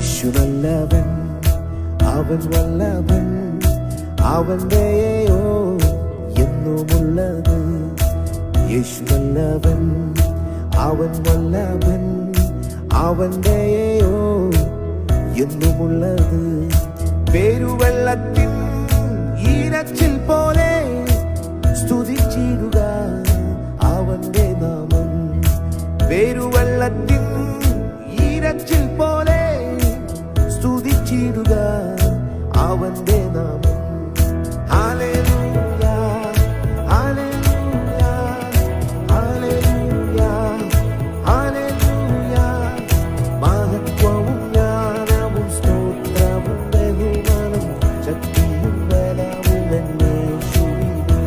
യേശു നല്ലവൻ, അവൻ വല്ലഭൻ, അവന്റെയോ എന്നുമുള്ളത്. യേശു നല്ലവൻ, അവൻ വല്ലഭൻ, അവന്റെയോ എന്നുമുള്ളത്. പെരുവെള്ളത്തിൻ ഈരച്ചിൽ പോലെ സ്തുതിച്ചിടുക അവന്റെ നാമം. പെരുവെള്ളത്തിൻ ഈരച്ചിൽ പോലെ സ്തുതിച്ചിടുക അവന്റെ നാമം. Hallelujah, hallelujah, hallelujah, hallelujah. മഹത്വവും ജ്ഞാനവും സ്തോത്രവും ബഹുമാനവും ശക്തിയും ബലവും എന്നേശുവിന്.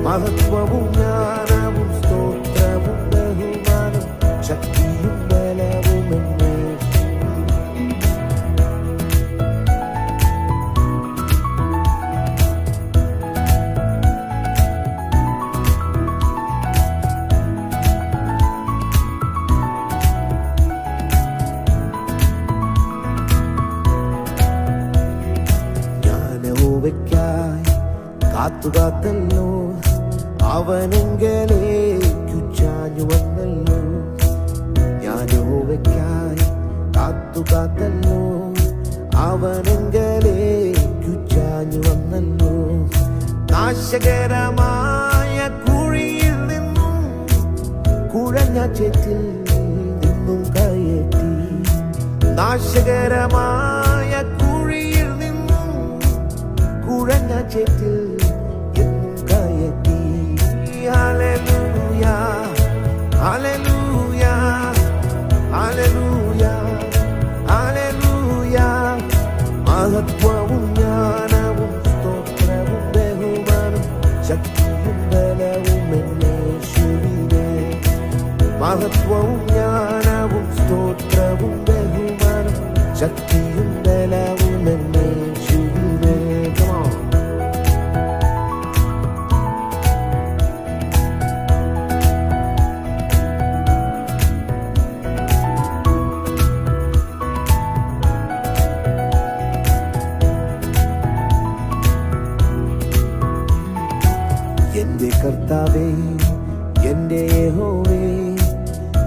മഹത്വവും ജ്ഞാനവും സ്തോത്രവും ബഹുമാനവും ശക്തിയും ബലവും കാത്തുകാത്തല്ലോ, അവനെങ്കലേക്കു ചാഞ്ഞു വന്നല്ലോ. ഞാൻ യഹോവയ്ക്കായി കാത്തുകാത്തല്ലോ, അവനെങ്കലേക്കു ചാഞ്ഞു വന്നല്ലോ. നാശകരമായ കുഴിയിൽ നിന്നും കുഴഞ്ഞ ചേറ്റിൽ നിന്നും കയറ്റി. നാശകരമായ കുഴിയിൽ നിന്നും കുഴഞ്ഞ ചേറ്റിൽ ഹല്ലേലൂയ, ഹല്ലേലൂയ, ഹല്ലേലൂയ, ഹല്ലേലൂയ. മഹത്വവും ജ്ഞാനവും സ്തോത്രവും ബഹുമാനവും ശക്തിയും ബലവും എന്നേശുവിനെ. മഹത്വവും ജ്ഞാനവും സ്തോത്രവും ബഹുമാനവും ശക്തിയും ബലവും എന്നേശുവിനെ. എന്റെ കർത്താവേ, എന്റെ യഹോവേ,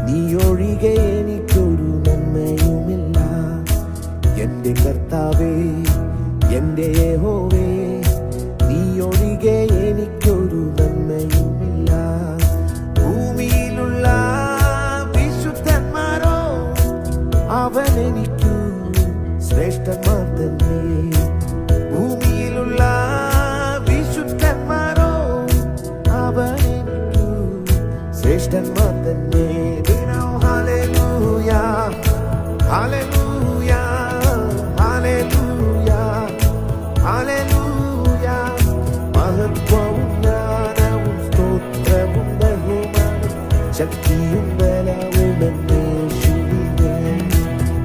നീ ഒഴികെ എനിക്കൊരു നന്മയുമില്ല. എന്റെ കർത്താവേ, എന്റെ യഹോവേ, നീ ഒഴികെ എനിക്കൊരു നന്മയുമില്ല. ഭൂമിയിലുള്ള വിശുദ്ധന്മാരോ അവനെനിക്കു ശ്രേഷ്ഠന്മാർ തന്നെ. ഭൂമിയിലുള്ള ശ്രേഷ്ഠന്മാർ തന്നെ. Hallelujah, hallelujah, hallelujah, hallelujah. മഹത്വവും ജ്ഞാനവും സ്തോത്രവും ബഹുമാനവും ശക്തിയും ബലവും എന്നേശുവിനെ.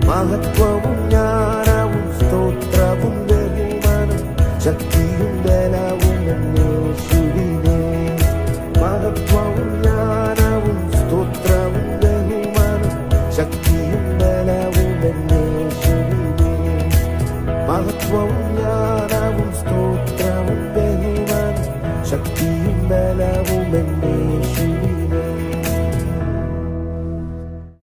മഹത്വവും ജ്ഞാനവും സ്തോത്രവും ബഹുമാനവും ശക്തിയും ബലവും എന്നേശുവിനെ. മഹത്വവും ജ്ഞാനവും സ്തോത്രവും ബഹുമാനവും ശക്തി